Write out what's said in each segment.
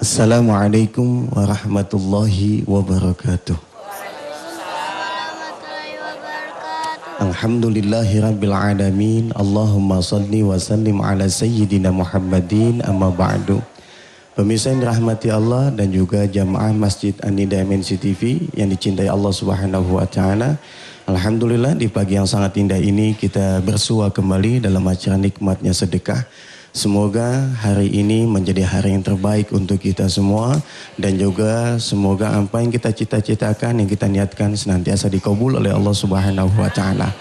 Assalamualaikum warahmatullahi wabarakatuh. Alhamdulillahi rabbil alamin. Allahumma salli wa sallim ala sayyidina Muhammadin amma ba'du. Pemirsa yang dirahmati Allah dan juga jamaah Masjid An-Nida MNC TV yang dicintai Allah Subhanahu wa taala. Alhamdulillah di pagi yang sangat indah ini kita bersua kembali dalam acara nikmatnya sedekah. Semoga hari ini menjadi hari yang terbaik untuk kita semua dan juga semoga apa yang kita cita-citakan, yang kita niatkan senantiasa dikabul oleh Allah Subhanahu wa taala.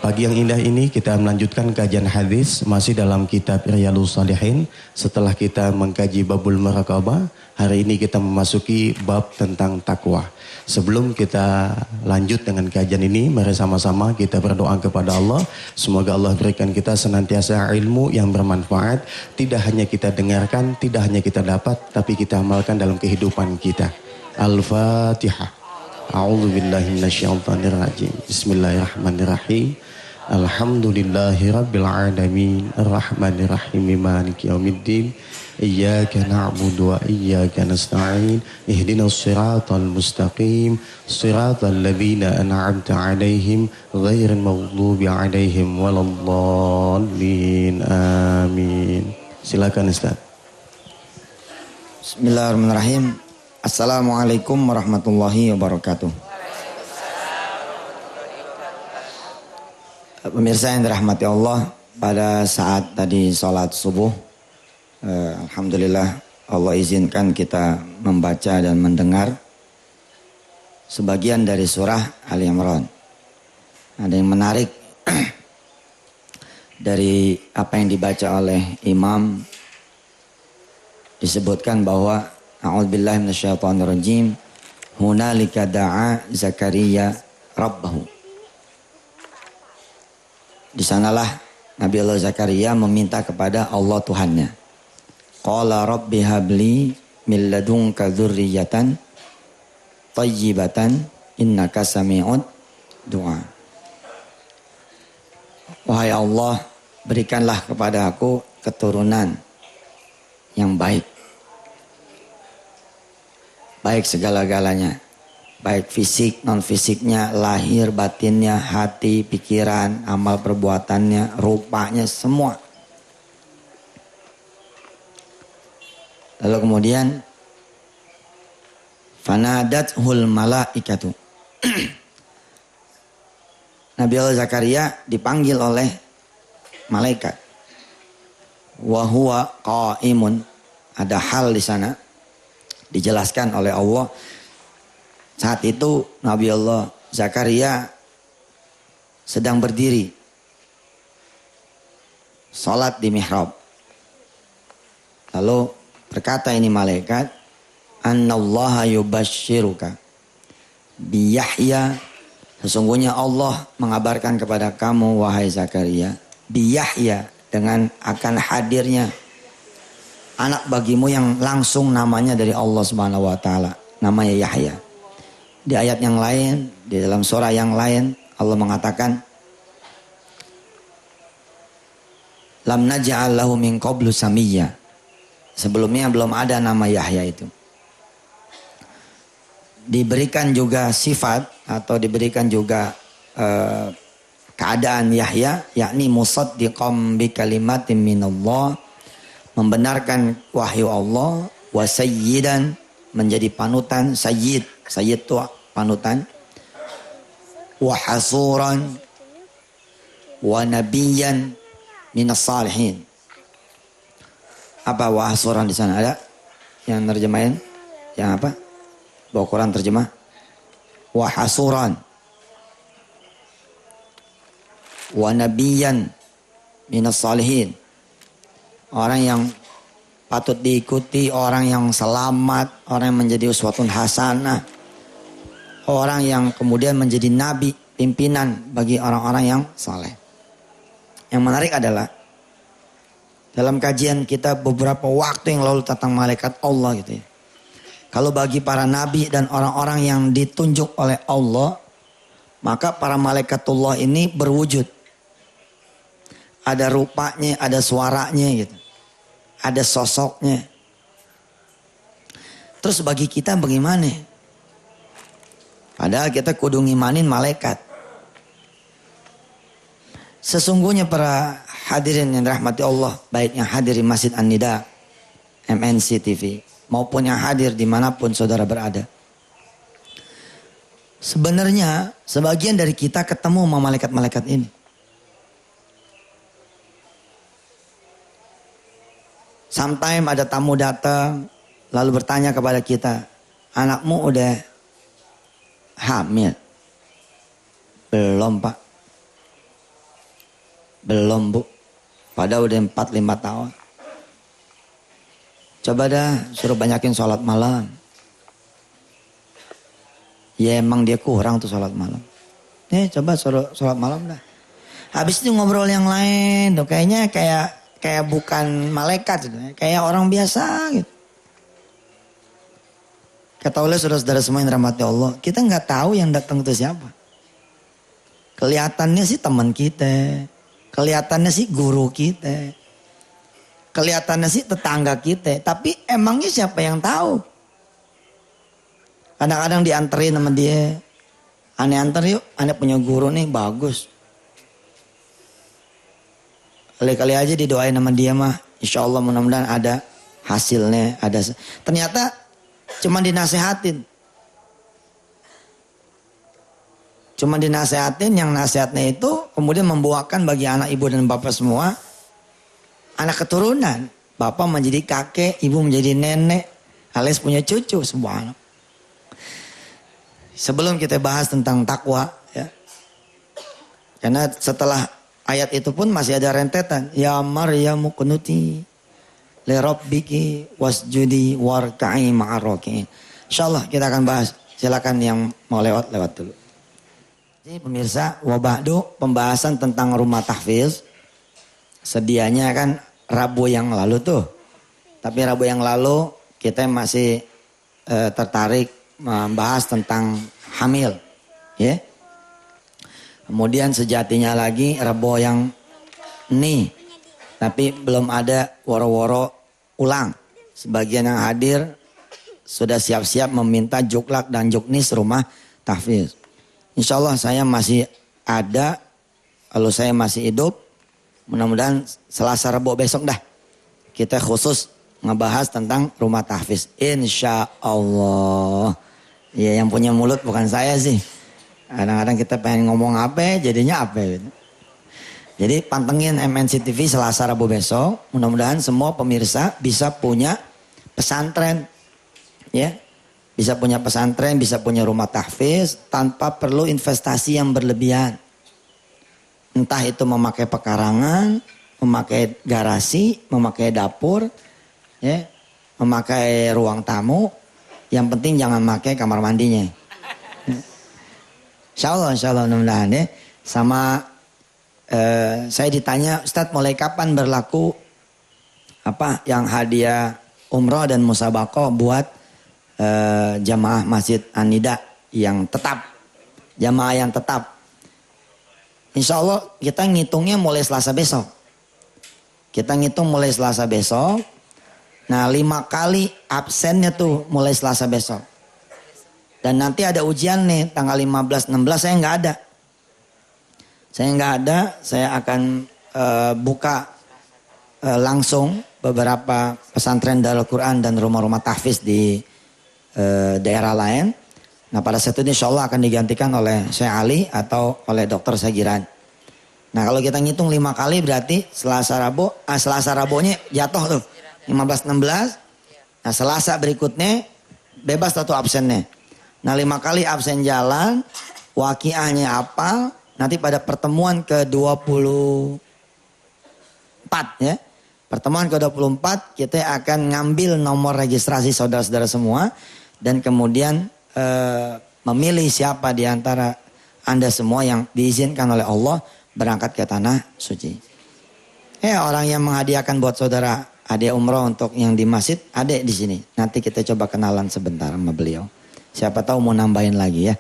Pagi yang indah ini kita melanjutkan kajian hadis masih dalam kitab Riyadhus Shalihin. Setelah kita mengkaji babul muraqabah, hari ini kita memasuki bab tentang takwa. Sebelum kita lanjut dengan kajian ini, mari sama-sama kita berdoa kepada Allah. Semoga Allah berikan kita senantiasa ilmu yang bermanfaat. Tidak hanya kita dengarkan, tidak hanya kita dapat, tapi kita amalkan dalam kehidupan kita. Al-Fatihah. A'udzubillahi minasyaitonirrajim. Bismillahirrahmanirrahim. Alhamdulillahi rabbil alamin. Arrahmanirrahim. Maliki yaumiddin. Iyyaka na'budu wa iyyaka nasta'in. Ihdinas siratal mustaqim. Siratal ladzina an'amta 'alaihim ghairil maghdubi 'alaihim waladdallin. Amin. Silakan Ustaz. Bismillahirrahmanirrahim. Assalamualaikum warahmatullahi wabarakatuh. Pemirsa yang dirahmati Allah, pada saat tadi sholat subuh, alhamdulillah Allah izinkan kita membaca dan mendengar sebagian dari surah Ali Imran. Ada yang menarik dari apa yang dibaca oleh imam, disebutkan bahwa a'udzubillahi minasyaitonirrajim, hunalika da'a Zakaria rabbahu. Di sanalah Nabi Allah Zakaria meminta kepada Allah Tuhannya. Qala rabbi habli min ladunka dzurriyyatan thayyibatan innaka sami'ud du'a. Wahai Allah, berikanlah kepada aku keturunan yang baik. Baik segala-galanya. Baik fisik, non-fisiknya, lahir, batinnya, hati, pikiran, amal perbuatannya, rupanya, semua. Lalu kemudian fanadathul malaikatu. Nabi Allah Zakaria dipanggil oleh malaikat. Wa huwa qaimun. Ada hal di sana dijelaskan oleh Allah. Saat itu Nabi Allah Zakaria sedang berdiri salat di mihrab. Lalu berkata ini malaikat, annallaha yubashshiruka bi Yahya, sesungguhnya Allah mengabarkan kepada kamu wahai Zakaria bi Yahya, dengan akan hadirnya anak bagimu yang langsung namanya dari Allah Subhanahu wa taala, namanya Yahya. Di ayat yang lain, di dalam surah yang lain, Allah mengatakan, lam naj'al lahu min qablu samiyya. Sebelumnya belum ada nama Yahya itu. Diberikan juga sifat atau diberikan juga keadaan Yahya, yakni musaddiqam bi kalimatin minallah, membenarkan wahyu Allah, wa sayyidan, menjadi panutan, sayyid itu panutan, wa hasuran, wa nabiyyan minas salihin. Apa wa hasuran di sana ada? Yang terjemahin? Yang apa? Bawa Quran terjemah. Wa hasuran, wa nabiyyan minas salihin. Orang yang patut diikuti, orang yang selamat, orang yang menjadi uswatun hasanah, orang yang kemudian menjadi nabi, pimpinan bagi orang-orang yang saleh. Yang menarik adalah dalam kajian kita beberapa waktu yang lalu tentang malaikat Allah gitu ya. Kalau bagi para nabi dan orang-orang yang ditunjuk oleh Allah, maka para malaikatullah ini berwujud. Ada rupanya, ada suaranya gitu. Ada sosoknya. Terus bagi kita bagaimana? Padahal kita kudu ngimanin malaikat. Sesungguhnya para hadirin yang dirahmati Allah, baik yang hadir di Masjid An-Nida, MNC TV, maupun yang hadir dimanapun saudara berada. Sebenarnya sebagian dari kita ketemu sama malaikat-malaikat ini. Sometimes ada tamu datang lalu bertanya kepada kita, anakmu udah hamil? Belum pak. Belum bu. Padahal udah 4-5 tahun. Coba dah suruh banyakin sholat malam. Ya emang dia kurang tuh sholat malam. Coba suruh sholat malam dah. Habis itu ngobrol yang lain tuh. Kayaknya kayak bukan malaikat gitu. Kayak orang biasa gitu. Ketahuilah saudara-saudara semua yang dirahmati Allah. Kita nggak tahu yang datang itu siapa. Kelihatannya sih teman kita. Kelihatannya sih guru kita. Kelihatannya sih tetangga kita. Tapi emangnya siapa yang tahu? Kadang-kadang dianterin sama dia. Aneh anter yuk. Aneh punya guru nih bagus. Kali-kali aja didoain sama dia mah. Insya Allah mudah-mudahan ada hasilnya. Ternyata cuma dinasehatin. Cuma dinasehatin, yang nasihatnya itu kemudian membuahkan bagi anak ibu dan bapak semua anak keturunan. Bapak menjadi kakek, ibu menjadi nenek, alias punya cucu, subhanallah. Sebelum kita bahas tentang takwa, ya, karena setelah ayat itu pun masih ada rentetan. Ya Maryamu kunuti li rabbiki wasjudi warka'i ma'arroki'in. InsyaAllah kita akan bahas. Silakan yang mau lewat dulu. Jadi pemirsa, wabahdu pembahasan tentang rumah tahfiz. Sedianya kan Rabu yang lalu tuh. Tapi Rabu yang lalu kita masih tertarik membahas tentang hamil. Ya. Kemudian sejatinya lagi Rabu yang ini. Tapi belum ada woro-woro ulang. Sebagian yang hadir sudah siap-siap meminta juklak dan juknis rumah tahfiz. Insya Allah saya masih ada, kalau saya masih hidup, mudah-mudahan Selasa Rabu besok dah kita khusus ngebahas tentang rumah tahfiz. Insya Allah. Ya yang punya mulut bukan saya sih. Kadang-kadang kita pengen ngomong apa, jadinya apa. Jadi pantengin MNC TV Selasa Rabu besok. Mudah-mudahan semua pemirsa bisa punya pesantren, ya. Bisa punya pesantren, bisa punya rumah tahfiz tanpa perlu investasi yang berlebihan. Entah itu memakai pekarangan, memakai garasi, memakai dapur, ya, memakai ruang tamu. Yang penting jangan pakai kamar mandinya. Insya Allah mudah-mudahan ya. Sama saya ditanya, Ustadz mulai kapan berlaku apa yang hadiah umroh dan musabaqah buat jamaah Masjid An-Nida yang tetap, jamaah yang tetap. Insya Allah kita ngitungnya mulai Selasa besok. Kita ngitung mulai Selasa besok. Nah 5 kali absennya tuh mulai Selasa besok. Dan nanti ada ujian nih tanggal 15-16 saya nggak ada. Saya akan buka langsung beberapa pesantren Darul Quran dan rumah-rumah tahfiz di daerah lain. Nah pada saat itu insya Allah akan digantikan oleh Syekh Ali atau oleh Dr. Sagiran. Nah kalau kita ngitung 5 kali berarti Selasa Rabunya jatuh tuh 15-16. Nah Selasa berikutnya bebas satu absennya. Nah 5 kali absen jalan, waqiahnya apa? Nanti pada pertemuan ke-24 ya. Pertemuan ke-24 kita akan ngambil nomor registrasi saudara-saudara semua. Dan kemudian memilih siapa di antara Anda semua yang diizinkan oleh Allah berangkat ke tanah suci. Orang yang menghadiahkan buat saudara hadiah umroh untuk yang di masjid ada di sini. Nanti kita coba kenalan sebentar sama beliau. Siapa tahu mau nambahin lagi ya.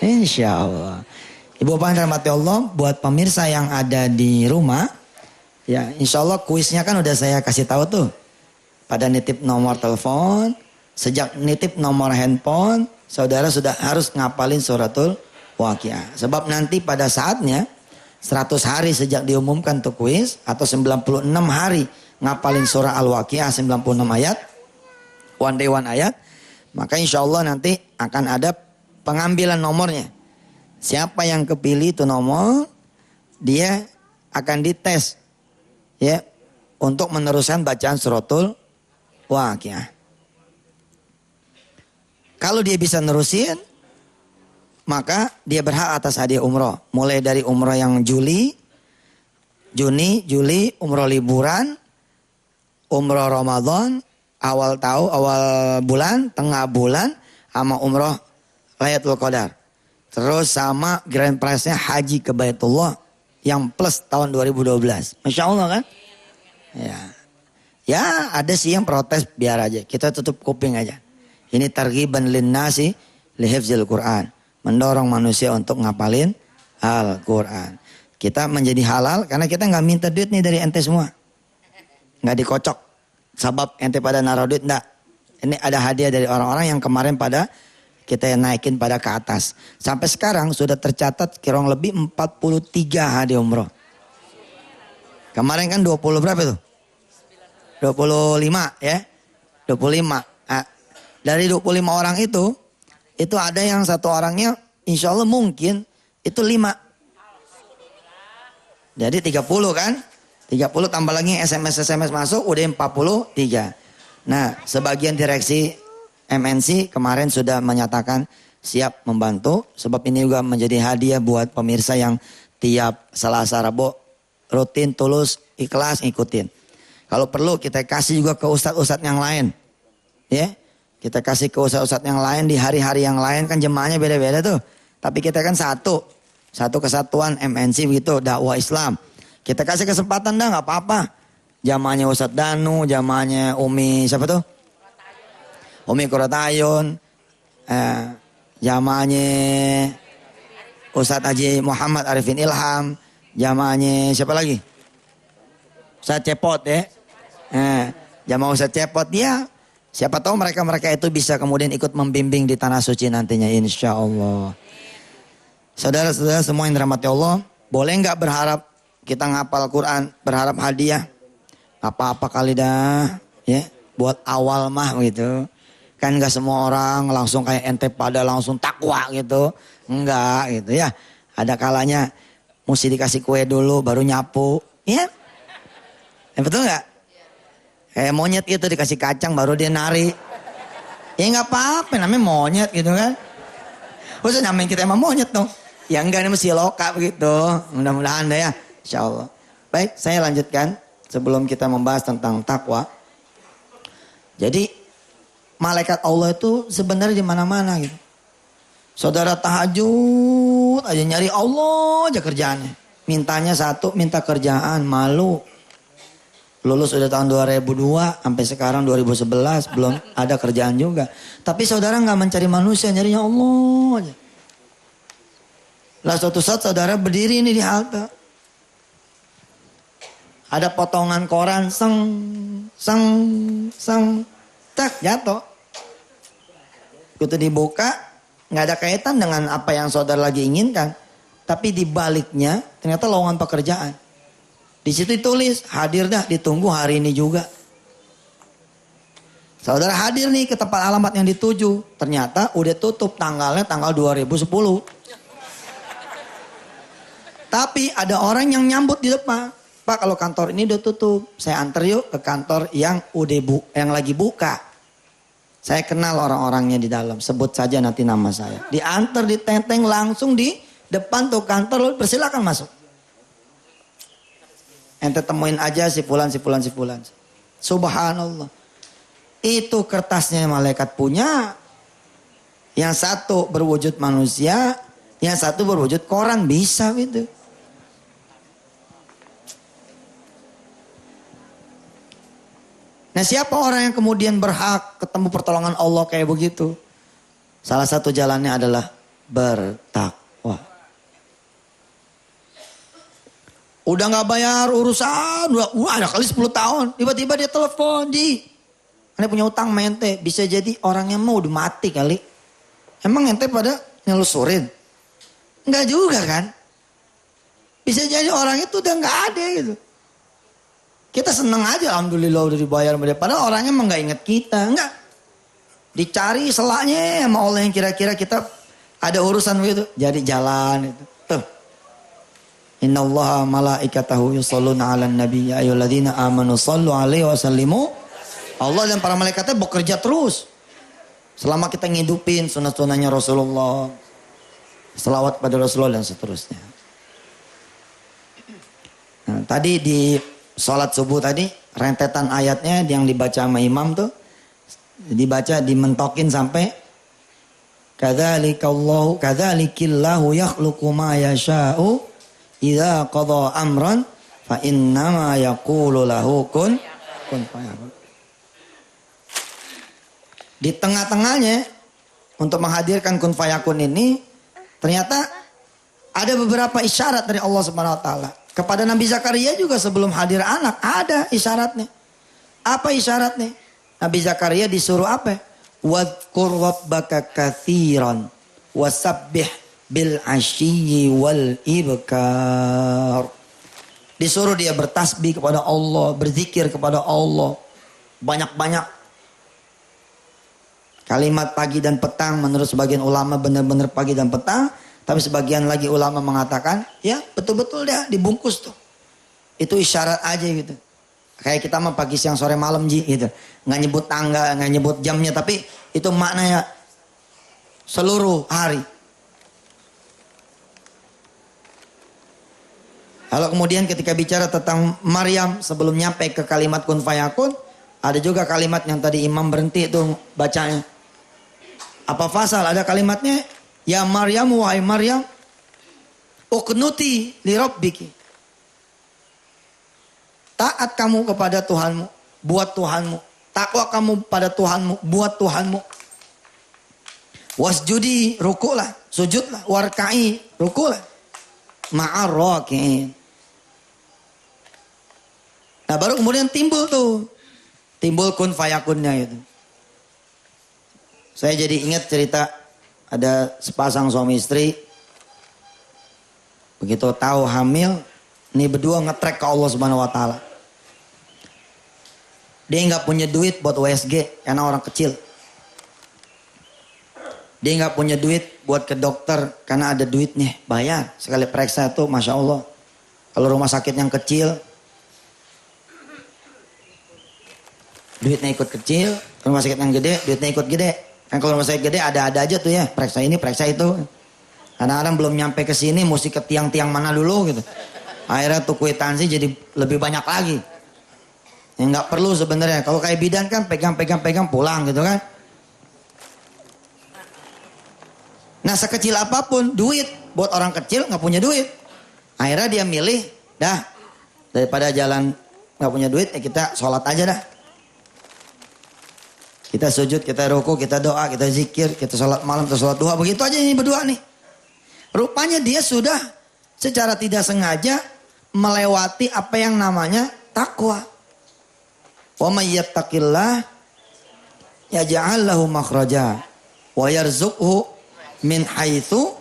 Insya Allah. Ibu bapak yang dirahmati Allah, buat pemirsa yang ada di rumah, ya insya Allah kuisnya kan udah saya kasih tahu tuh. Pada nitip nomor telepon, Sejak nitip nomor handphone, saudara sudah harus ngapalin suratul Waqiah. Sebab nanti pada saatnya 100 hari sejak diumumkan tuh kuis atau 96 hari ngapalin surah Al-Waqiah 96 ayat, one day one ayat, maka insya Allah nanti akan ada pengambilan nomornya. Siapa yang kepilih itu nomor, dia akan dites ya untuk meneruskan bacaan suratul Waqiah. Kalau dia bisa nerusin, maka dia berhak atas hadiah umroh. Mulai dari umroh yang Juni, Juli, umroh liburan, umroh Ramadan, awal bulan, tengah bulan, sama umroh Lailatul Qadar. Terus sama grand prize-nya haji ke Baitullah yang plus tahun 2012. Masya Allah kan? Ya ada sih yang protes, biar aja. Kita tutup kuping aja. Ini targhiban linnasi lihifzil Quran. Mendorong manusia untuk ngapalin Al-Quran. Kita menjadi halal karena kita nggak minta duit nih dari ente semua. Nggak dikocok. Sebab ente pada naruh duit, enggak. Ini ada hadiah dari orang-orang yang kemarin pada kita naikin pada ke atas. Sampai sekarang sudah tercatat kurang lebih 43 hadiah umroh. Kemarin kan 20 berapa itu? 25 ya. 25. Nah, dari 25 orang itu ada yang satu orangnya insya Allah mungkin itu 5. Jadi 30 kan. 30 tambah lagi SMS masuk udah 43. Nah sebagian direksi MNC kemarin sudah menyatakan siap membantu. Sebab ini juga menjadi hadiah buat pemirsa yang tiap Selasa Rabu rutin tulus ikhlas ngikutin. Kalau perlu kita kasih juga ke ustadz-ustadz yang lain. Ya. Kita kasih ke ustadz-ustadz yang lain di hari-hari yang lain kan jemaahnya beda-beda tuh. Tapi kita kan satu kesatuan MNC begitu, dakwah Islam. Kita kasih kesempatan dah nggak apa-apa. Jamaahnya Ustadz Danu, jamaahnya Umi siapa tuh? Umi Kuratayun. Jamaahnya Ustadz Haji Muhammad Arifin Ilham. Jamaahnya siapa lagi? Ustadz Cepot ya. Jamaah Ustadz Cepot dia. Siapa tahu mereka itu bisa kemudian ikut membimbing di tanah suci nantinya insya Allah. Saudara-saudara semua yang dirahmati Allah, boleh nggak berharap kita ngapal Quran, berharap hadiah? Apa-apa kali dah, ya, buat awal mah gitu. Kan nggak semua orang langsung kayak ente pada langsung takwa gitu, enggak gitu ya. Ada kalanya mesti dikasih kue dulu, baru nyapu, ya. Betul nggak? Kayak monyet gitu dikasih kacang baru dia nari. Ya nggak apa-apa namanya monyet gitu kan. Usah nyamain kita emang monyet dong. Ya enggak ini mesti loka begitu. Mudah-mudahan deh ya. Insya Allah. Baik saya lanjutkan. Sebelum kita membahas tentang takwa. Jadi malaikat Allah itu sebenarnya di mana-mana gitu. Saudara tahajud aja nyari Allah aja kerjaannya. Mintanya satu, minta kerjaan, malu. Lulus udah tahun 2002 sampai sekarang 2011 belum ada kerjaan juga. Tapi saudara nggak mencari manusia, nyarinya Allah aja. Lah suatu saat saudara berdiri ini di halte. Ada potongan koran tak jatuh. Begitu dibuka nggak ada kaitan dengan apa yang saudara lagi inginkan. Tapi di baliknya ternyata lowongan pekerjaan. Di situ ditulis, hadir dah, ditunggu hari ini juga. Saudara hadir nih ke tempat alamat yang dituju. Ternyata udah tutup tanggalnya tanggal 2010. Tapi ada orang yang nyambut di depan. Pak kalau kantor ini udah tutup. Saya antar yuk ke kantor yang yang lagi buka. Saya kenal orang-orangnya di dalam. Sebut saja nanti nama saya. Diantar, ditenteng langsung di depan tuh kantor. Persilakan masuk. Ente temuin aja si fulan. Subhanallah. Itu kertasnya malaikat punya. Yang satu berwujud manusia. Yang satu berwujud koran. Bisa gitu. Nah siapa orang yang kemudian berhak ketemu pertolongan Allah kayak begitu? Salah satu jalannya adalah bertakwa. Udah gak bayar urusan, udah ada kali 10 tahun. Tiba-tiba dia telepon, Ane punya utang sama ente. Bisa jadi orangnya mau udah mati kali. Emang ente pada nyelusurin? Enggak juga kan? Bisa jadi orang itu udah nggak ada gitu. Kita seneng aja, alhamdulillah udah dibayar sama dia. Padahal orangnya emang nggak inget kita, enggak. Dicari selaknya sama Allah yang kira-kira kita ada urusan begitu. Jadi jalan itu. Tuh. Innallaha malaikatahu yusholluna 'alan nabi ya ayyuhalladzina amanu shallu 'alaihi wa sallimu. Allah dan para malaikatnya bekerja terus. Selama kita ngidupin sunah-sunahnya Rasulullah. Selawat pada Rasulullah dan seterusnya. Nah, tadi di sholat subuh tadi, rentetan ayatnya yang dibaca sama imam tuh, dibaca dimentokin sampai kadzalikillahu yakhluqu ma yasha'u idza qada amran fa innama yaqulu lahu kun fayakun. Di tengah-tengahnya untuk menghadirkan kun fayakun ini ternyata ada beberapa isyarat dari Allah Subhanahu wa taala. Kepada Nabi Zakaria juga sebelum hadir anak ada isyaratnya. Apa isyaratnya? Nabi Zakaria disuruh apa? Wadhkur rabbaka katsiran wasabbih bil ashiyyi wal ibkar. Disuruh dia bertasbih kepada Allah, berzikir kepada Allah. Banyak-banyak. Kalimat pagi dan petang menurut sebagian ulama benar-benar pagi dan petang. Tapi sebagian lagi ulama mengatakan, ya betul-betul dah dibungkus tuh. Itu isyarat aja gitu. Kayak kita mah pagi, siang, sore, malam gitu. Nggak nyebut tanggal, nggak nyebut jamnya. Tapi itu maknanya seluruh hari. Kalau kemudian ketika bicara tentang Maryam sebelum nyampe ke kalimat kun fayakun. Ada juga kalimat yang tadi imam berhenti itu bacanya. Apa fasal? Ada kalimatnya. Ya Maryam, wahai Maryam, uqnuti li rabbiki. Taat kamu kepada Tuhanmu, buat Tuhanmu. Takwa kamu pada Tuhanmu, buat Tuhanmu. Wasjudi, rukulah, sujudlah, warka'i, rukulah. Ma'ar raki'in. Nah baru kemudian timbul tuh. Timbul kun fayakunnya itu. Saya jadi ingat cerita. Ada sepasang suami istri. Begitu tahu hamil. Ini berdua ngetrek ke Allah Subhanahu wa taala. Dia nggak punya duit buat USG. Karena orang kecil. Dia nggak punya duit buat ke dokter. Karena ada duitnya. Bayar. Sekali periksa itu Masya Allah. Kalau rumah sakit yang kecil. Duitnya ikut kecil. Rumah sakit yang gede. Duitnya ikut gede. Kan kalau rumah sakit gede ada-ada aja tuh ya. Periksa ini, periksa itu. Kadang-kadang belum nyampe ke sini mesti ke tiang-tiang mana dulu gitu. Akhirnya tuh kwitansi jadi lebih banyak lagi. Yang nggak perlu sebenarnya. Kalau kayak bidan kan pegang pulang gitu kan. Nah sekecil apapun duit. Buat orang kecil nggak punya duit. Akhirnya dia milih. Dah. Daripada jalan nggak punya duit ya kita sholat aja dah. Kita sujud, kita ruku, kita doa, kita zikir, kita sholat malam, kita sholat duha. Begitu aja ini berdua nih. Rupanya dia sudah secara tidak sengaja melewati apa yang namanya takwa. Wa may yattaqillah yaj'al lahu makhraja wa yarzuqhu min haitsu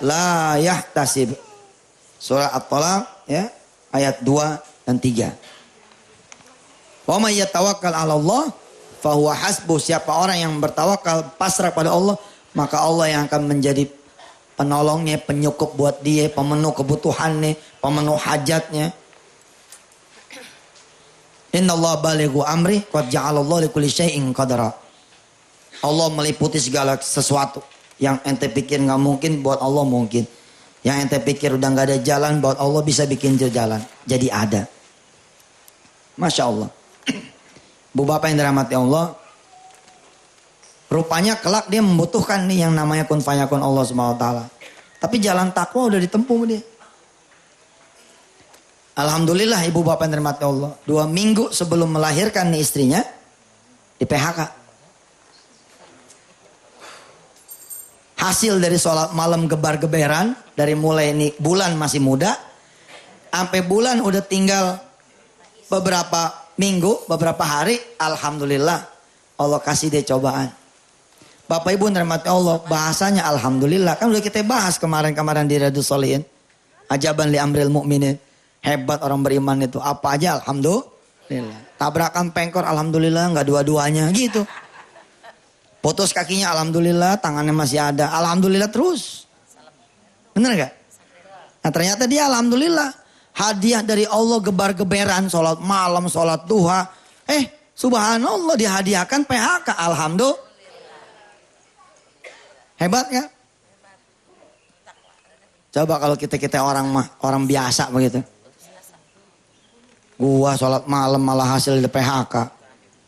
la yahtasib. Surah At-Talaq ya, ayat 2 dan 3. Wa may yatawakkal 'ala Allah fahuwa hasbuh. Siapa orang yang bertawakal pasrah pada Allah, maka Allah yang akan menjadi penolongnya, penyukup buat dia, pemenuh kebutuhannya, pemenuh hajatnya. Innallaha balighu amri qad ja'alallahu likulli syai'in qadara. Allah meliputi segala sesuatu. Yang ente pikir nggak mungkin, buat Allah mungkin. Yang ente pikir udah nggak ada jalan, buat Allah bisa bikin jalan. Jadi ada. Masya Allah. Bu Bapak yang dirahmati Allah, rupanya kelak dia membutuhkan nih yang namanya kun fayakun Allah Subhanahu wa taala. Tapi jalan takwa udah ditempuh dia. Alhamdulillah Ibu Bapak yang dirahmati Allah, 2 minggu sebelum melahirkan nih istrinya di PHK. Hasil dari sholat malam gebar-geberan, dari mulai ini bulan masih muda, sampai bulan udah tinggal beberapa minggu, beberapa hari, alhamdulillah Allah kasih dia cobaan. Bapak Ibu rahmati Allah, bahasanya alhamdulillah. Kan udah kita bahas kemarin-kemarin di Riyadhus Shalihin. Ajaban li amril mu'minin. Hebat orang beriman itu. Apa aja alhamdulillah. Tabrakan pengkor alhamdulillah, nggak dua-duanya gitu. Putus kakinya alhamdulillah, tangannya masih ada. Alhamdulillah terus. Bener gak? Nah ternyata dia alhamdulillah. Hadiah dari Allah gebar-geberan, sholat malam, sholat duha. Subhanallah dihadiahkan PHK, alhamdulillah. Hebat ya? Coba kalau kita orang biasa begitu. Gua sholat malam malah hasil di PHK.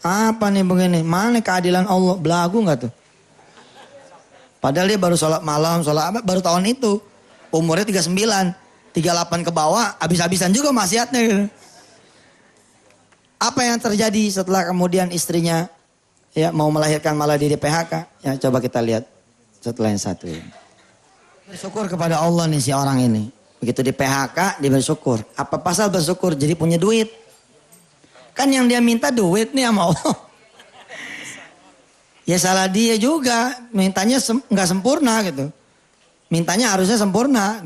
Apa nih begini? Mana keadilan Allah? Belagu nggak tuh? Padahal dia baru sholat malam, baru tahun itu. Umurnya 39. 38 ke bawah, habis-habisan juga maksiatnya gitu. Apa yang terjadi setelah kemudian istrinya ya mau melahirkan malah dia di PHK? Ya coba kita lihat setelah yang satu ini. Bersyukur kepada Allah nih si orang ini. Begitu di PHK dia bersyukur. Apa pasal bersyukur? Jadi punya duit. Kan yang dia minta duit nih sama Allah. Ya salah dia juga. Mintanya nggak sempurna gitu. Mintanya harusnya sempurna.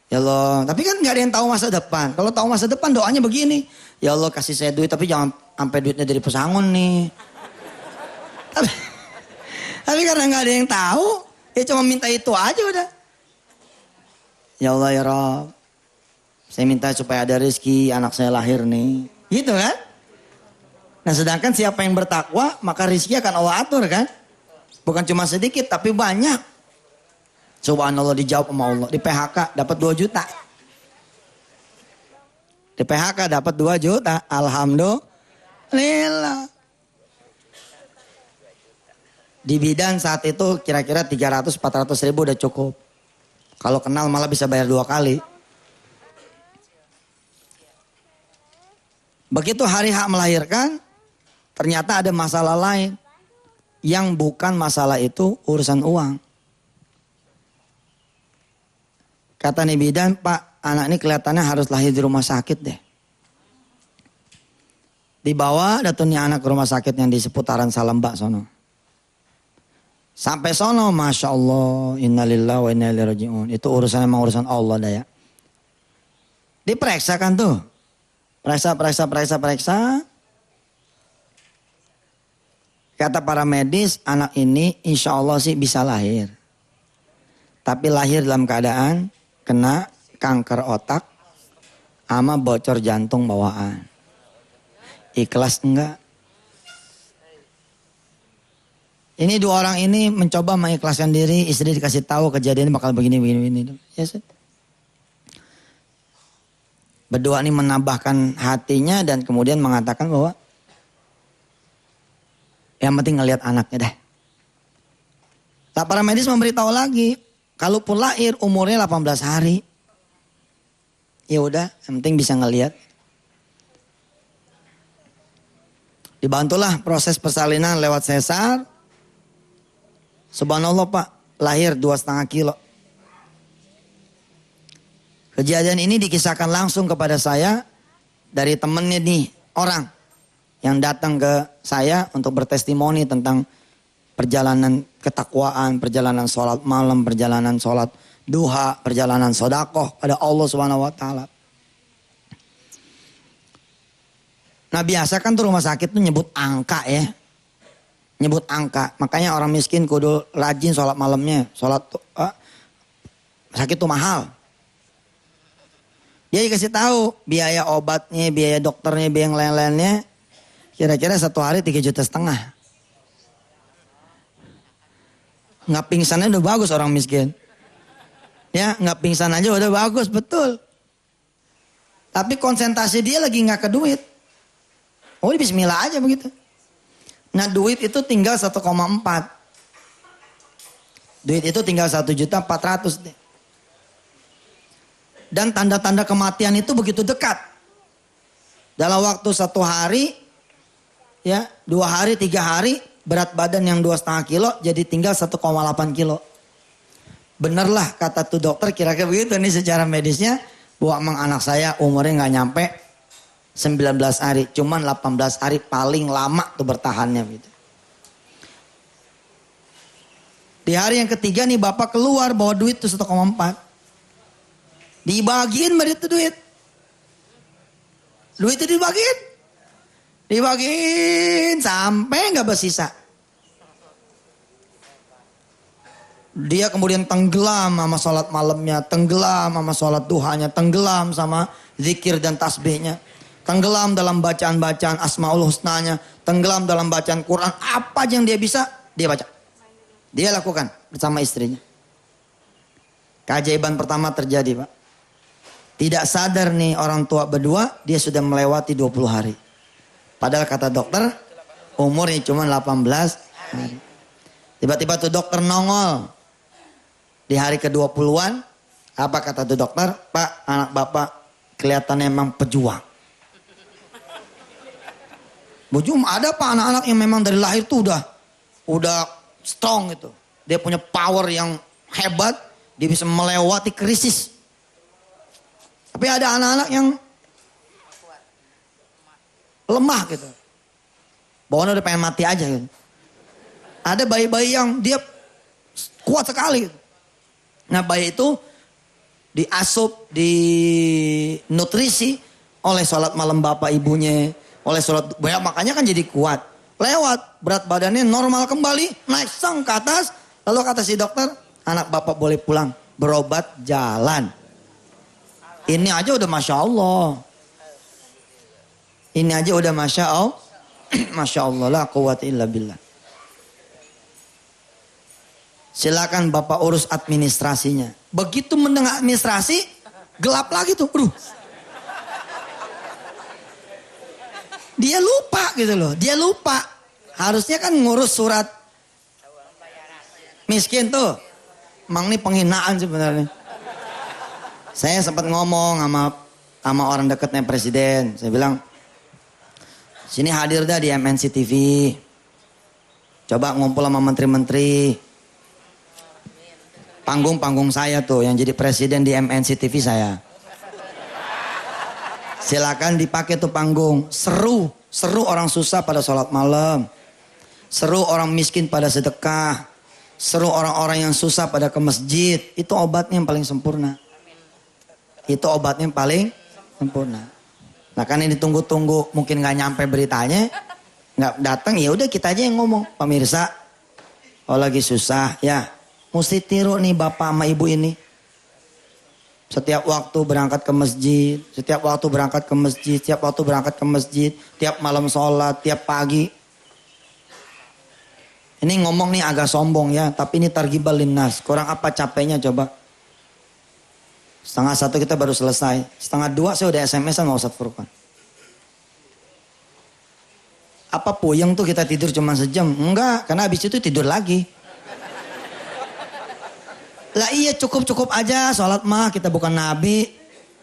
Ya Allah, tapi kan gak ada yang tahu masa depan. Kalau tahu masa depan doanya begini. Ya Allah kasih saya duit tapi jangan sampai duitnya dari pesangon nih. Tapi karena gak ada yang tahu, ya cuma minta itu aja udah. Ya Allah ya Rabb, saya minta supaya ada rezeki anak saya lahir nih. Gitu kan? Nah sedangkan siapa yang bertakwa maka rezeki akan Allah atur kan? Bukan cuma sedikit tapi banyak. Subhanallah dijawab sama Allah. Di PHK dapat 2 juta. Di PHK dapat 2 juta. Alhamdulillah. Di bidan saat itu kira-kira 300-400 ribu udah cukup. Kalau kenal malah bisa bayar 2 kali. Begitu hari hak melahirkan, ternyata ada masalah lain. Yang bukan masalah itu urusan uang. Kata nih bidan, Pak, anak ini kelihatannya harus lahir di rumah sakit deh. Dibawa datangnya anak ke rumah sakit yang di seputaran Salembak sono. Sampai sono, Masya Allah, innalillahi wa inna ilaihi raji'un. Itu emang urusan Allah dah ya. Diperiksa kan tuh. Periksa. Kata para medis, anak ini insya Allah sih bisa lahir. Tapi lahir dalam keadaan kena kanker otak sama bocor jantung bawaan. Ikhlas enggak? Ini 2 orang ini mencoba mengikhlaskan diri, istri dikasih tahu kejadian bakal begini. Ya, berdoa ini menambahkan hatinya dan kemudian mengatakan bahwa yang penting ngelihat anaknya deh. Nah, para medis memberitahu lagi, kalaupun lahir umurnya 18 hari. Ya udah, yang penting bisa ngelihat. Dibantulah proses persalinan lewat sesar. Subhanallah Pak, lahir 2,5 kilo. Kejadian ini dikisahkan langsung kepada saya dari temennya nih, orang yang datang ke saya untuk bertestimoni tentang perjalanan ketakwaan, perjalanan sholat malam, perjalanan sholat duha, perjalanan sodakoh pada Allah SWT. Nah biasa kan tuh rumah sakit tuh nyebut angka ya. Nyebut angka. Makanya orang miskin kudu rajin sholat malamnya. Sholat sakit tuh mahal. Dia dikasih tahu biaya obatnya, biaya dokternya, biaya yang lain-lainnya. Kira-kira 1 hari 3,5 juta. Nggak pingsannya udah bagus orang miskin. Ya nggak pingsan aja udah bagus, betul. Tapi konsentrasi dia lagi nggak ke duit. Oh bismillah aja begitu. Nah duit itu tinggal 1,4. Duit itu tinggal 1.400.000 deh. Dan tanda-tanda kematian itu begitu dekat. Dalam waktu 1 hari, ya 2 hari, 3 hari, berat badan yang 2,5 kilo jadi tinggal 1,8 kilo. Benerlah kata tuh dokter kira-kira begitu nih secara medisnya. Bahwa emang anak saya umurnya gak nyampe 19 hari. Cuman 18 hari paling lama tuh bertahannya gitu. Di hari yang ketiga nih bapak keluar bawa duit tuh 1,4. Dibagiin mbak itu duit. Duit itu dibagiin. Dibagiin sampai nggak bersisa. Dia kemudian tenggelam sama sholat malamnya, tenggelam sama sholat duhanya, tenggelam sama zikir dan tasbihnya. Tenggelam dalam bacaan-bacaan Asmaul Husnanya, tenggelam dalam bacaan Quran. Apa aja yang dia bisa, dia baca. Dia lakukan bersama istrinya. Keajaiban pertama terjadi, Pak. Tidak sadar nih orang tua berdua, dia sudah melewati 20 hari. Padahal kata dokter, umurnya cuma 18 hari. Tiba-tiba tuh dokter nongol. Di hari ke-20-an, apa kata tuh dokter? Pak, anak bapak kelihatannya memang pejuang. Bujum ada pak anak-anak yang memang dari lahir tuh udah strong gitu. Dia punya power yang hebat, dia bisa melewati krisis. Tapi ada anak-anak yang lemah gitu. Bawahnya udah pengen mati aja gitu. Ada bayi-bayi yang dia kuat sekali gitu. Nah bayi itu diasup, dinutrisi oleh sholat malam bapak ibunya. Oleh sholat, makanya kan jadi kuat. Lewat, berat badannya normal kembali, naik sang ke atas. Lalu kata si dokter, anak bapak boleh pulang, berobat jalan. Ini aja udah Masya Allah. Ini aja udah Masya Allah. Masya Allah, la quwwata illa billah. Silakan bapak urus administrasinya. Begitu mendengar administrasi, gelap lagi tuh. Dia lupa gitu loh. Dia lupa. Harusnya kan ngurus surat miskin tuh. Emang ini penghinaan sebenarnya. Saya sempat ngomong sama orang dekatnya presiden. Saya bilang, sini hadir dah di MNC TV. Coba ngumpul sama menteri-menteri. Panggung-panggung saya tuh yang jadi presiden di MNC TV saya. Silakan dipakai tuh panggung. Seru orang susah pada sholat malam. Seru orang miskin pada sedekah. Seru orang-orang yang susah pada ke masjid. Itu obatnya yang paling sempurna. Itu obatnya yang paling sempurna. Nah kan ini ditunggu-tunggu, mungkin gak nyampe beritanya. Gak datang, ya udah kita aja yang ngomong. Pemirsa, kalau lagi susah ya mesti tiru nih bapak sama ibu ini. Setiap waktu berangkat ke masjid, setiap waktu berangkat ke masjid, setiap waktu berangkat ke masjid, tiap malam sholat, tiap pagi. Ini ngomong nih agak sombong ya, tapi ini targhibal linnas. Kurang apa capeknya coba? 1:30 kita baru selesai. 1:30 saya udah SMS-an sama Ustadz Furqan. Apa puyeng tuh kita tidur cuma sejam? Enggak, karena habis itu tidur lagi. Lah iya cukup aja sholat mah, kita bukan nabi,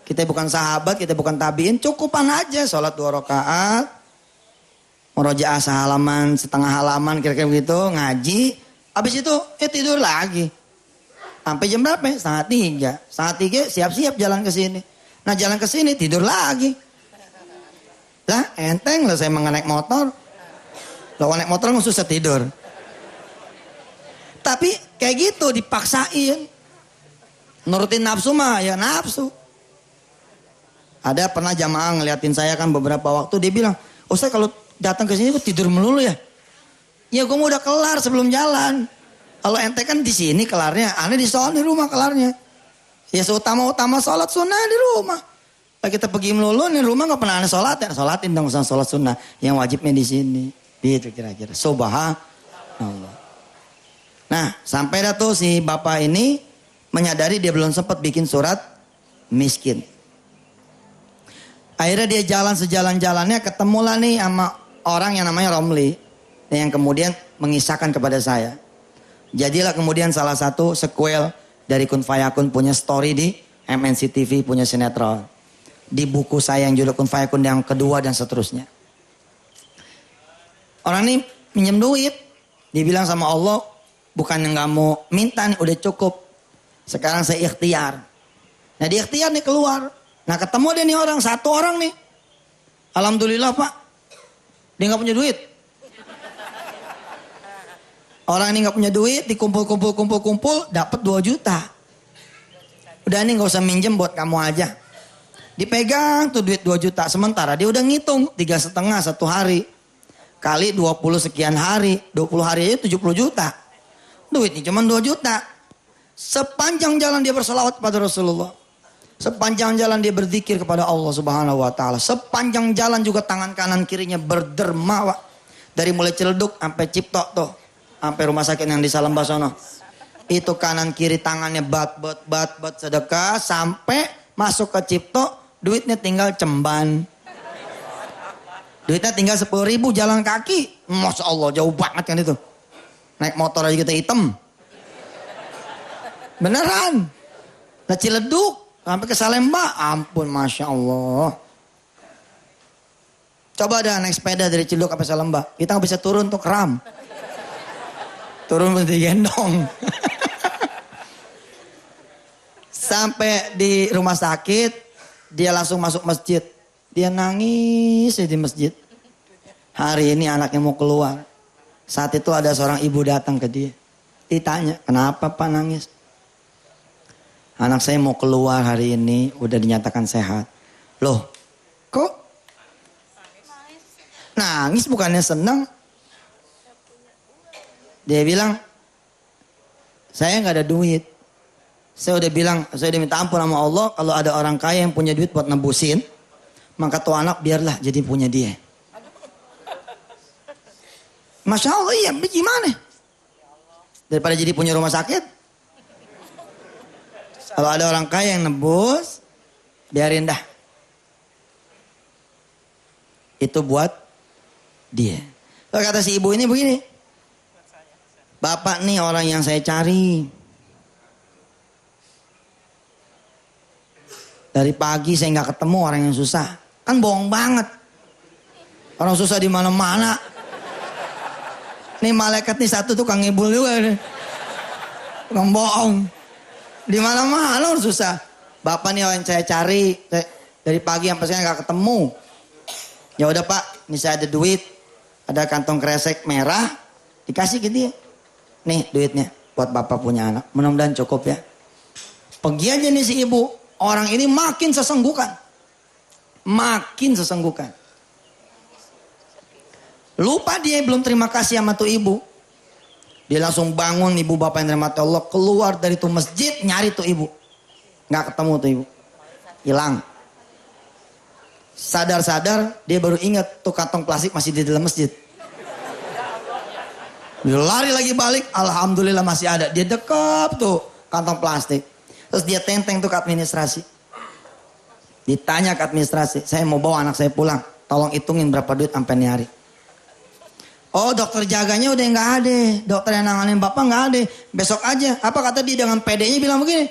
kita bukan sahabat, kita bukan tabiin, cukupan aja sholat 2 rakaat, murojaah sehalaman, setengah halaman kira-kira begitu, ngaji, habis itu tidur lagi. Sampai jam berapa? 2:30. 2:30 siap-siap jalan ke sini. Nah jalan ke sini tidur lagi. Lah enteng lah saya naik motor. Kalau naik motor nggak susah tidur. Tapi kayak gitu dipaksain. Nurutin nafsu mah ya nafsu. Ada pernah jamaah ngeliatin saya kan beberapa waktu. Dia bilang, Ustaz kalau datang ke sini kok tidur melulu ya? Ya gue mau udah kelar sebelum jalan. Kalau ente kan di sini kelarnya. Aneh di soal di rumah kelarnya. Ya seutama-utama sholat sunnah di rumah. Kalau kita pergi melulu di rumah gak pernah aneh sholat ya. Sholatin dong sholat sunnah. Yang wajibnya di sini. Gitu kira-kira. Subhanallah. Nah sampai dah tuh si bapak ini menyadari dia belum sempat bikin surat miskin. Akhirnya dia jalan sejalan-jalannya ketemulah nih sama orang yang namanya Romli. Yang kemudian mengisahkan kepada saya. Jadilah kemudian salah satu sequel dari Kun Fayakun punya story di MNC TV punya sinetron. Di buku saya yang judul Kun Fayakun yang kedua dan seterusnya. Orang ini minjem duit. Dia bilang sama Allah, bukan yang gak mau minta nih, udah cukup. Sekarang saya ikhtiar. Nah di ikhtiar nih keluar. Nah ketemu dia nih orang, satu orang nih. Alhamdulillah pak, dia gak punya duit. Orang ini nggak punya duit, dikumpul, dapat 2 juta. Udah nih nggak usah minjem buat kamu aja. Dipegang tuh duit 2 juta. Sementara dia udah ngitung 3,5 1 hari. Kali 20 sekian hari. 20 hari aja 70 juta. Duitnya cuma 2 juta. Sepanjang jalan dia berselawat kepada Rasulullah. Sepanjang jalan dia berzikir kepada Allah Subhanahu wa taala. Sepanjang jalan juga tangan kanan kirinya berderma. Dari mulai Ciledug sampai Cipto tuh. Sampai rumah sakit yang di Salemba sono. Itu kanan kiri tangannya bat sedekah. Sampai masuk ke Cipto. Duitnya tinggal cemban. Duitnya tinggal 10.000 jalan kaki. Masya Allah jauh banget kan itu. Naik motor aja kita hitam. Beneran. Nah Ciledug sampai ke Salemba. Ampun Masya Allah. Coba dah naik sepeda dari Ciledug sampai Salemba. Kita nggak bisa turun untuk ram. Turun mesti gendong. Sampai di rumah sakit, dia langsung masuk masjid. Dia nangis di masjid. Hari ini anaknya mau keluar. Saat itu ada seorang ibu datang ke dia. Ditanya, kenapa Pak nangis? Anak saya mau keluar hari ini, udah dinyatakan sehat. Loh, kok nangis bukannya senang? Dia bilang, saya nggak ada duit. Saya udah minta ampun sama Allah. Kalau ada orang kaya yang punya duit buat nebusin, maka tuh anak biarlah jadi punya dia. Masya Allah, iya, gimana? Daripada jadi punya rumah sakit. Kalau ada orang kaya yang nebus, biarin dah. Itu buat dia. Lalu kata si ibu ini begini. Bapak nih orang yang saya cari. Dari pagi saya nggak ketemu orang yang susah. Kan bohong banget. Orang susah di mana-mana. Nih malaikat nih satu tukang ngibul juga nih. Tukang bohong. Di mana-mana orang susah. Bapak nih orang yang saya cari. Dari pagi sampai sekarang nggak ketemu. Ya udah Pak, ini saya ada duit. Ada kantong kresek merah. Dikasih ke dia. Nih duitnya buat Bapak punya anak. Mudah-mudahan cukup ya. Pergi aja nih si ibu. Orang ini makin sesenggukan. Makin sesenggukan. Lupa dia belum terima kasih sama tuh ibu. Dia langsung bangun ibu bapak yang dirahmati Allah. Keluar dari tuh masjid nyari tuh ibu. Nggak ketemu tuh ibu. Hilang. Sadar-sadar dia baru ingat tuh kantong plastik masih di dalam masjid. Dia lari lagi balik. Alhamdulillah masih ada. Dia dekap tuh kantong plastik. Terus dia tenteng tuh ke administrasi. Ditanya ke administrasi, saya mau bawa anak saya pulang. Tolong hitungin berapa duit sampai nih hari. Oh dokter jaganya udah nggak ada. Dokter yang nanganin bapak nggak ada. Besok aja. Apa kata dia dengan PD-nya bilang begini.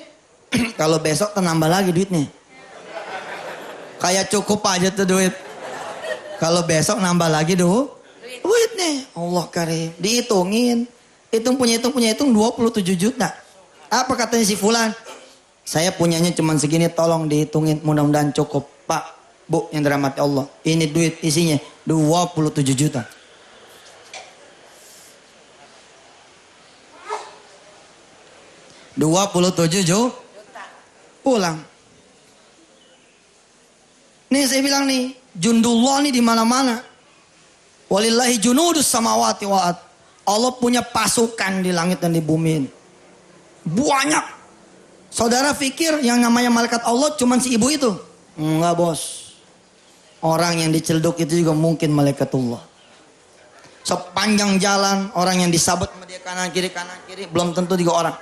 Kalau besok nambah lagi duitnya. Kayak cukup aja tuh duit. Kalau besok nambah lagi duitnya. Allah karim. Dihitungin. Hitung 27 juta. Apa katanya si Fulan? Saya punyanya cuma segini, tolong dihitungin, mudah-mudahan cukup. Pak, Bu yang dirahmati Allah, ini duit isinya 27 juta. Pulang. Nih saya bilang nih, jundullah nih di mana-mana. Walillahi junudus samawati wa'at. Allah punya pasukan di langit dan di bumi ini. Banyak. Saudara pikir yang namanya malaikat Allah cuman si ibu itu? Enggak bos. Orang yang di Ciledug itu juga mungkin malaikatullah. Sepanjang jalan orang yang disabet sama dia kanan kiri belum tentu juga orang.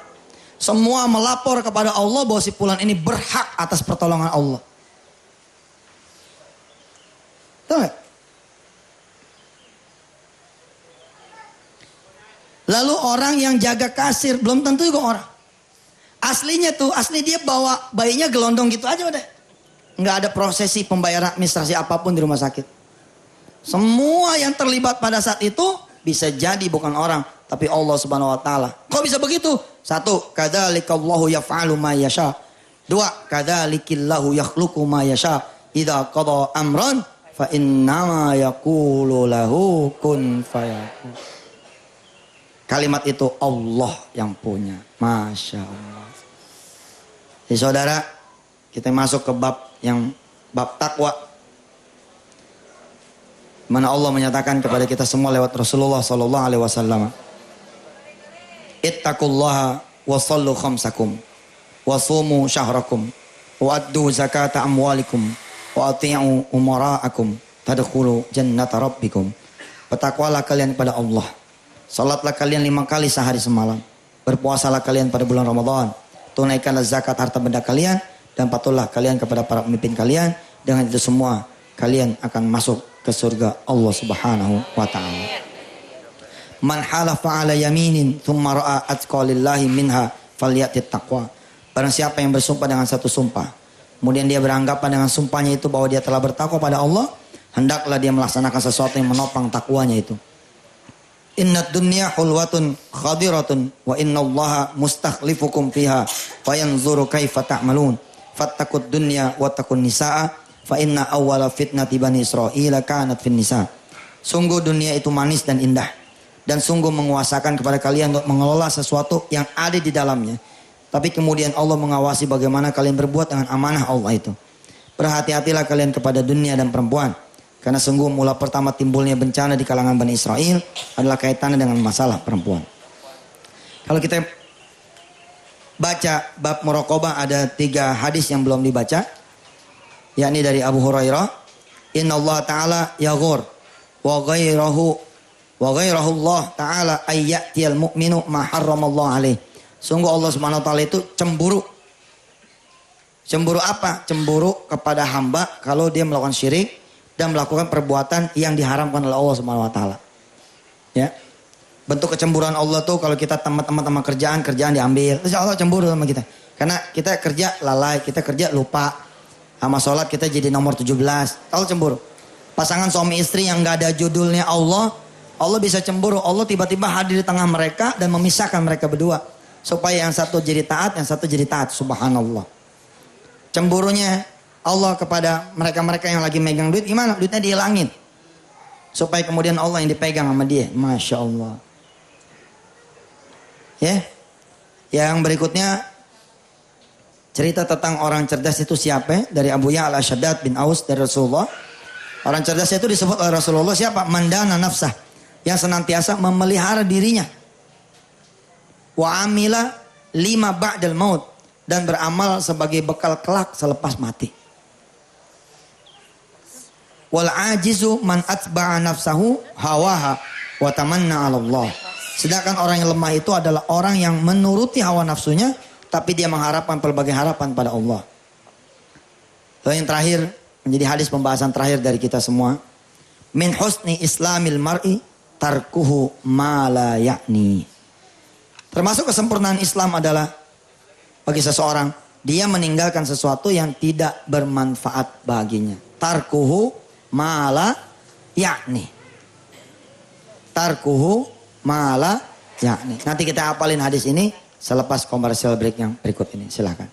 Semua melapor kepada Allah bahwa si Fulan ini berhak atas pertolongan Allah. Tahu gak? Lalu orang yang jaga kasir belum tentu juga orang. Asli dia bawa bayinya gelondong gitu aja udah. Nggak ada prosesi pembayaran administrasi apapun di rumah sakit. Semua yang terlibat pada saat itu bisa jadi bukan orang, tapi Allah Subhanahu wa taala. Kok bisa begitu? 1, kadzalikallaahu yaf'alu ma yasha. 2, kadzalikillahu yakhluqu ma yasha. Idza qada amran fa innama yaqulu lahu kun fayakun. Kalimat itu Allah yang punya. Masya Allah. Jadi saudara, kita masuk ke bab takwa. Mana Allah menyatakan kepada kita semua lewat Rasulullah sallallahu alaihi wasallam. Ittaqullaha wa sallu khamsakum wa sumu syahrakum wa addu zakata amwalikum wa ati'u umara'akum tadkhulu jannata rabbikum. Bertakwalah kalian kepada Allah. Salatlah kalian 5 kali sehari semalam. Berpuasalah kalian pada bulan Ramadan. Tunaikanlah zakat harta benda kalian dan patuhlah kalian kepada para pemimpin kalian. Dengan itu semua kalian akan masuk ke surga Allah Subhanahu wa taala. Man halafa ala yaminin thumma ra'a atqalillahi minha falyatit taqwa. Barang siapa yang bersumpah dengan satu sumpah, kemudian dia beranggapan dengan sumpahnya itu bahwa dia telah bertakwa pada Allah, hendaklah dia melaksanakan sesuatu yang menopang takwanya itu. Innad dunya hulwatun khadiratun wa innallaha mustakhlifukum fiha fayanzuru kaifa ta'malun. Fattaqud dunya wa taqun nisaa fa inna awwala fitnati bani Israila kanat fin nisa. Sungguh dunia itu manis dan indah, dan sungguh menguasakan kepada kalian untuk mengelola sesuatu yang ada di dalamnya. Tapi kemudian Allah mengawasi bagaimana kalian berbuat dengan amanah Allah itu. Berhati-hatilah kalian kepada dunia dan perempuan, karena sungguh mula pertama timbulnya bencana di kalangan Bani Israel adalah kaitannya dengan masalah perempuan. Kalau kita baca bab muraqabah, ada 3 hadis yang belum dibaca, yakni dari Abu Hurairah, Inna Allah Ta'ala yaghur wa ghairahu Allah Ta'ala ayyatiyal mu'minu ma harramallahu alaih. Sungguh Allah Subhanahu wa taala itu cemburu. Cemburu apa? Cemburu kepada hamba kalau dia melakukan syirik dan melakukan perbuatan yang diharamkan oleh Allah Subhanahu wa taala. Ya. Bentuk kecemburuan Allah tuh kalau kita teman-teman sama kerjaan diambil, terus Allah cemburu sama kita. Karena kita kerja lalai, kita kerja lupa. Sama sholat kita jadi nomor 17. Allah cemburu. Pasangan suami istri yang gak ada judulnya Allah bisa cemburu. Allah tiba-tiba hadir di tengah mereka dan memisahkan mereka berdua. Supaya yang satu jadi taat, yang satu jadi taat. Subhanallah. Cemburunya Allah kepada mereka-mereka yang lagi megang duit, gimana? Duitnya dihilangin. Supaya kemudian Allah yang dipegang sama dia. Masya Allah. Ya. Yang berikutnya, cerita tentang orang cerdas itu siapa? Dari Abu Ya'la Al-Shaddad bin Aus dari Rasulullah. Orang cerdas itu disebut oleh Rasulullah siapa? Mandana nafsah. Yang senantiasa memelihara dirinya. Wa amila 5 ba'dal maut. Dan beramal sebagai bekal kelak selepas mati. Wal ajizu man atba'a nafsahu hawaha wa tamanna 'ala Allah. Sedangkan orang yang lemah itu adalah orang yang menuruti hawa nafsunya, tapi dia mengharapkan berbagai harapan pada Allah. Lalu yang terakhir, menjadi hadis pembahasan terakhir dari kita semua. Min husni islamil mar'i tarkuhu ma la ya'ni. Termasuk kesempurnaan Islam adalah bagi seseorang, dia meninggalkan sesuatu yang tidak bermanfaat baginya. Tarkuhu ma la ya'ni. Tarkuhu ma la ya'ni. Nanti kita hafalin hadis ini selepas commercial break yang berikut ini. Silakan.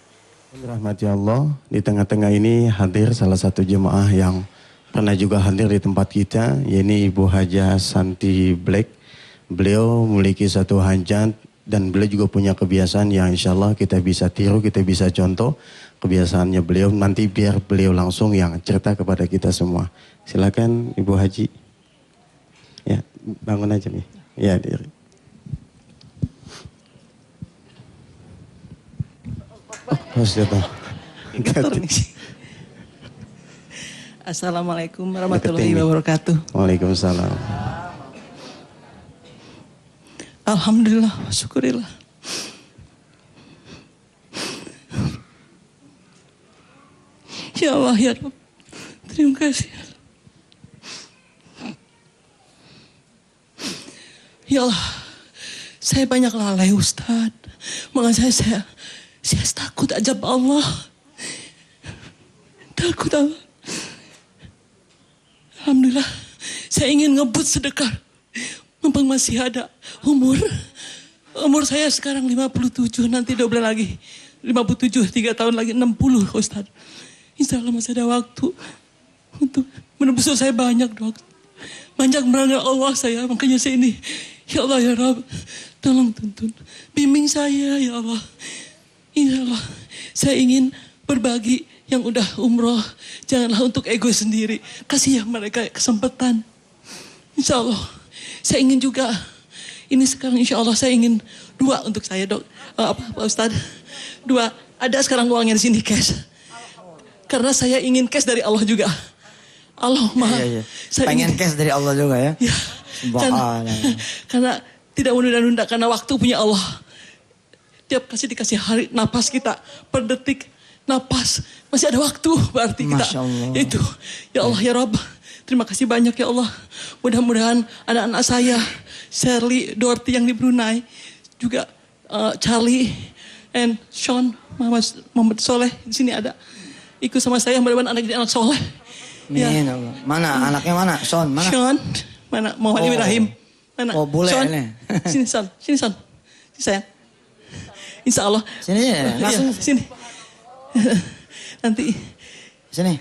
Rahmati Allah, di tengah-tengah ini hadir salah satu jemaah yang pernah juga hadir di tempat kita, yaitu Ibu Hajah Santi Black. Beliau memiliki satu hajat dan beliau juga punya kebiasaan yang insya Allah kita bisa tiru, kita bisa contoh kebiasaannya beliau. Nanti biar beliau langsung yang cerita kepada kita semua. Silakan Ibu Haji. Ya, bangun aja nih. Ya, diri. Assalamualaikum warahmatullahi wabarakatuh. Waalaikumsalam. Alhamdulillah, syukurillah. Ya Allah, ya Rabb. Terima kasih. Ya Allah, saya banyak lalai Ustaz. Makanya saya takut aja Allah. Takut Allah. Alhamdulillah, saya ingin ngebut sedekah. Mumpung masih ada umur saya sekarang 57, nanti 2 bulan lagi 57, 3 tahun lagi 60 Ustaz. Insya Allah masih ada waktu untuk menembus saya banyak dok. Banyak melanggar Allah saya, makanya saya ini. Ya Allah ya Rabb, tolong tuntun. Bimbing saya ya Allah. Insya Allah, saya ingin berbagi yang udah umroh. Janganlah untuk ego sendiri. Kasih ya mereka kesempatan. Insya Allah, saya ingin juga. Ini sekarang insya Allah saya ingin 2 untuk saya dok. Pak Ustadz? 2, ada sekarang uangnya di sini cash. Karena saya ingin cash dari Allah juga. Allah maha. Iya. Pengen cash dari Allah juga ya. Ya. Karena tidak menunda-nunda karena waktu punya Allah. Tiap dikasih hari napas kita per detik napas masih ada waktu berarti kita. Masya Allah. Itu ya Allah ya Rabb. Terima kasih banyak ya Allah. Mudah-mudahan anak-anak saya Shirley, Dorothy yang di Brunei juga Charlie and Sean Muhammad Soleh di sini ada ikut sama saya mudah-mudahan anak jadi anak soleh. Amin Ya. Allah. Mana anaknya mana? Sean mana? Sean mana Muhammad Ibrahim. Mana? Oh, boleh Sean. ini. Sini Son. Sini Son. Sini sayang. Insya Allah. Sini langsung. Iya, sini. Nanti. Sini.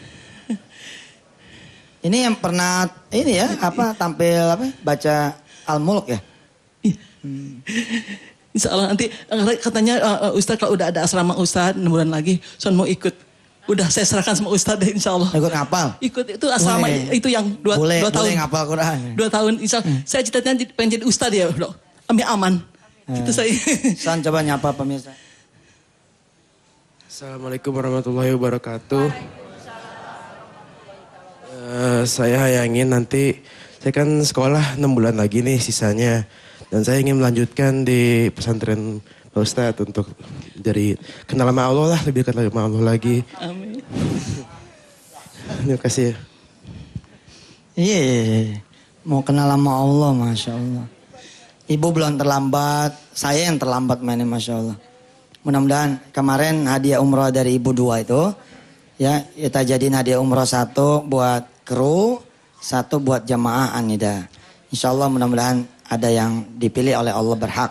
Ini yang pernah ini ya tampil baca Al-Mulk ya? Iya. Insya Allah nanti katanya Ustadz kalau udah ada asrama Ustadz 6 bulan lagi Son mau ikut. Udah saya serahkan sama Ustadz deh insya Allah. Ikut ngapal? Ikut itu asrama itu yang 2 tahun. Boleh ngapal Quran. 2 tahun insya Allah. Saya cita-citanya pengen jadi Ustadz ya dok. Ambil aman. Gitu saya. Son coba nyapa pemirsa. Assalamualaikum warahmatullahi wabarakatuh. Saya ingin nanti, saya kan sekolah 6 bulan lagi nih sisanya. Dan saya ingin melanjutkan di pesantren Pak Ustadz untuk dari kenal sama Allah lah, lebih kenal sama Allah lagi. Amin. Terima kasih. Iya. Mau kenal sama Allah, Masya Allah. Ibu belum terlambat, saya yang terlambat mainnya Masya Allah. Mudah-mudahan kemarin hadiah umroh dari ibu 2 itu, ya kita jadiin hadiah umroh 1 buat kru, 1 buat jamaah Anida. Insya Allah mudah-mudahan ada yang dipilih oleh Allah berhak.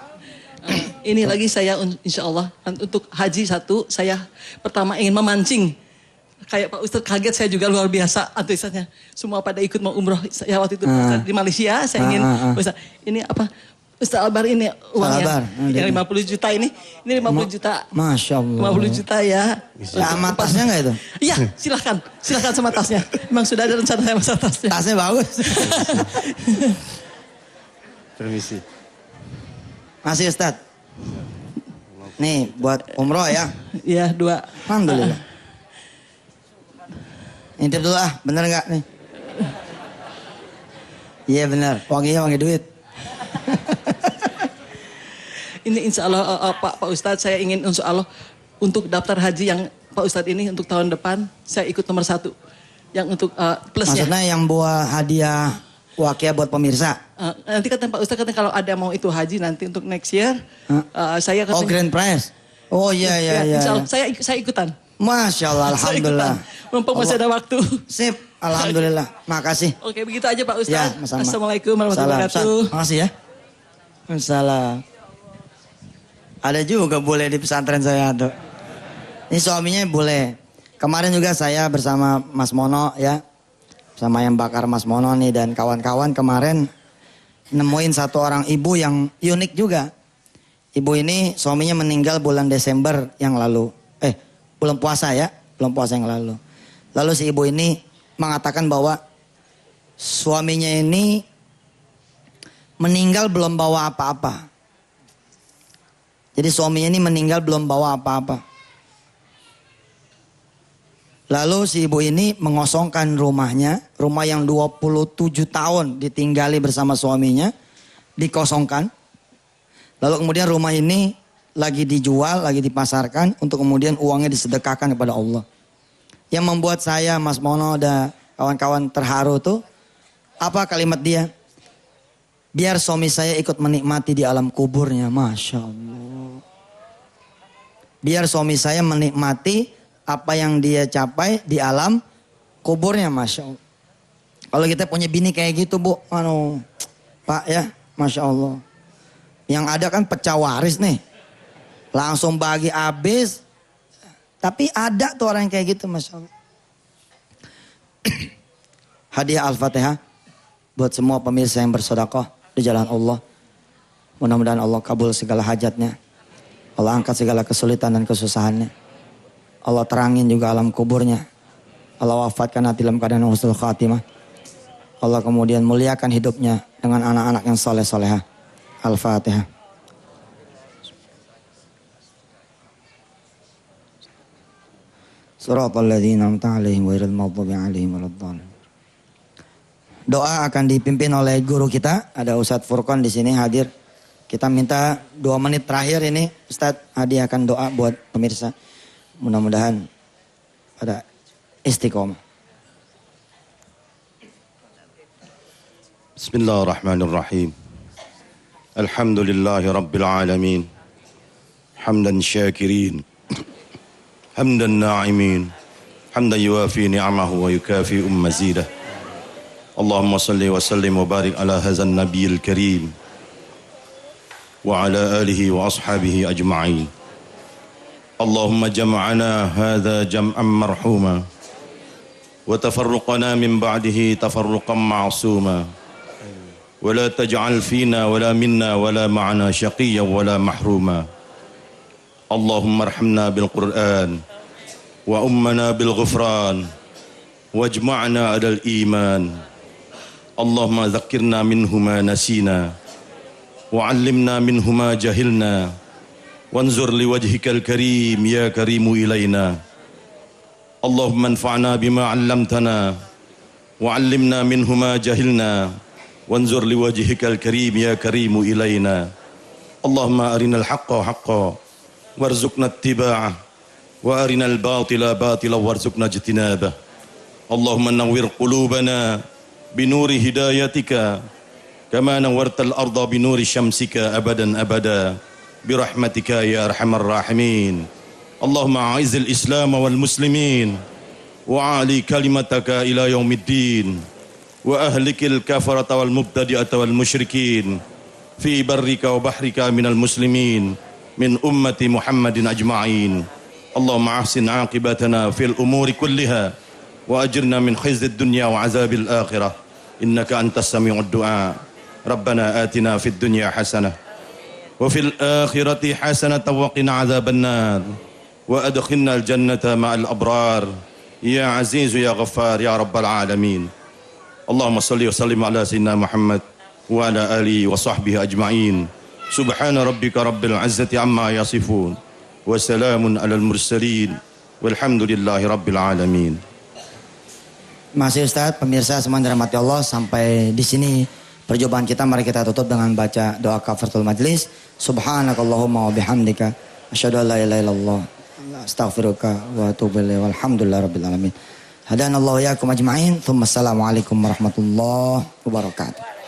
Ini lagi saya insya Allah untuk haji 1 saya pertama ingin memancing. Kayak Pak Ustadz kaget saya juga luar biasa antusiasnya. Semua pada ikut mau umroh. Saya waktu itu di Malaysia saya ingin Ustadz, ini apa Ustadz Albar ini uangnya yang 50 juta ini 50 juta. Masya Allah. 50 juta ya. Sama tasnya nggak itu? Iya silahkan sama tasnya. Memang sudah ada rencana saya masalah tasnya. Tasnya bagus. Permisi. Masih Ustadz. Nih buat umroh ya. Iya 2. Alhamdulillah. Intip dulu bener nggak nih? Iya bener, wanginya wangi duit. Ini insya Allah Pak Ustadz saya ingin insya Allah untuk daftar haji yang Pak Ustadz ini untuk tahun depan saya ikut nomor 1. Yang untuk plusnya. Maksudnya yang buat hadiah wakia buat pemirsa? Nanti kata Pak Ustadz kalau ada mau itu haji nanti untuk next year. Saya katanya, grand prize? Oh iya. Insya Allah saya ikutan. Masya Allah, Alhamdulillah. Mumpung masih ada waktu. Sip, Alhamdulillah. Makasih. Oke begitu aja Pak Ustadz. Ya, sama-sama. Assalamualaikum warahmatullahi wabarakatuh. Makasih ya. Waalaikumsalam. Ada juga boleh di pesantren saya tuh. Ini suaminya boleh. Kemarin juga saya bersama Mas Mono ya. Sama yang bakar Mas Mono nih dan kawan-kawan kemarin nemuin 1 orang ibu yang unik juga. Ibu ini suaminya meninggal bulan Desember yang lalu. Bulan puasa ya, bulan puasa yang lalu. Lalu si ibu ini mengatakan bahwa suaminya ini meninggal belum bawa apa-apa. Jadi suaminya ini meninggal belum bawa apa-apa. Lalu si ibu ini mengosongkan rumahnya, rumah yang 27 tahun ditinggali bersama suaminya, dikosongkan. Lalu kemudian rumah ini lagi dijual, lagi dipasarkan untuk kemudian uangnya disedekahkan kepada Allah. Yang membuat saya, Mas Mono dan kawan-kawan terharu tuh, apa kalimat dia? Biar suami saya ikut menikmati di alam kuburnya, Masya Allah. Biar suami saya menikmati apa yang dia capai di alam kuburnya, Masya Allah. Kalau kita punya bini kayak gitu Bu, Pak ya, Masya Allah. Yang ada kan pecah waris nih. Langsung bagi habis. Tapi ada tuh orang yang kayak gitu Masya Allah. Hadiah Al-Fatihah buat semua pemirsa yang bersedekah di jalan Allah. Mudah-mudahan Allah kabul segala hajatnya. Allah angkat segala kesulitan dan kesusahannya. Allah terangin juga alam kuburnya. Allah wafatkan hati dalam keadaan husnul khatimah. Allah kemudian muliakan hidupnya dengan anak-anak yang soleh-solehah. Al-Fatihah. Suratul ladzina an'amta 'alaihim ghairil maghdubi 'alaihim waladdallin. Doa akan dipimpin oleh guru kita, ada Ustadz Furqan di sini hadir. Kita minta 2 menit terakhir ini Ustadz Hadi akan doa buat pemirsa. Mudah-mudahan ada istiqomah. Bismillahirrahmanirrahim. Alhamdulillahi rabbil alamin. Hamdan syakirin. Hamdan na'imin. Hamdan yuafi ni'amahu wa yukafi mazidah. Allahumma salli wa sallim wa barik ala hazan nabiyil karim. Wa ala alihi wa ashabihi ajma'in. Allahumma jam'ana hadha jam'an marhuma. Wa tafarruqana min ba'dihi tafarruqan ma'asuma. Wa la taj'al fina wa la minna wa la ma'ana syaqiyya wa la mahruma. Allahumma arhamna bil Qur'an. Wa ummana bil ghufran. Wajma'na adal iman. Allahumma dhakkirna minhuma nasina. Wa'allimna minhuma jahilna. Wanzur liwajhikal karim ya karimu ilayna. Allahumma anfa'na bima 'allamtana. Wa'allimna minhuma jahilna. Wanzur liwajhikal karim ya karimu ilayna. Allahumma arinal haqqa haqqa. Warzuqna ittiba'ah. Wa arinal batila batila warzuqna ijtinabah. Allahumma nawwir qulubana binuri hidayatika kama nawwartal arda binuri syamsika abadan abada birahmatika ya arhamar rahimin. Allahumma a'izzil islam wal muslimin wa ali kalimataka ila yaumiddin wa ahlikil kafarata wal mubtadi'ata wal musyrikin fi barrika wa bahrika minal muslimin min ummati Muhammadin ajma'in. Allahumma ahsin aqibatana fil umuri kulliha wa ajirna min khizyid dunya wa azabil akhirah innaka antas sami'ud du'a. Rabbana atina fid dunya hasanah wa fil akhirati hasanah wa qina azaban nar wa adkhilna al jannata ma'al abrar ya aziz ya ghaffar ya rabbal alamin. Allahumma salli wa sallim ala sayyidina Muhammad wa ala alihi wa sahbihi ajma'in. Subhana rabbika rabbil izzati amma yasifun. Wassalamun alal mursalin. Walhamdulillahi rabbil alamin. Masih Ustadz, pemirsa semua yang dirahmati Allah, sampai di sini perjumpaan kita. Mari kita tutup dengan baca doa kafaratul majlis. Subhanakallahumma wa bihamdika asyhadu an la ilaha illallah astaghfiruka wa atubu ilaik. Walhamdulillahi rabbil alamin. Hadanallahu iyyakum ajma'in. Tsumma assalamualaikum warahmatullahi wabarakatuh.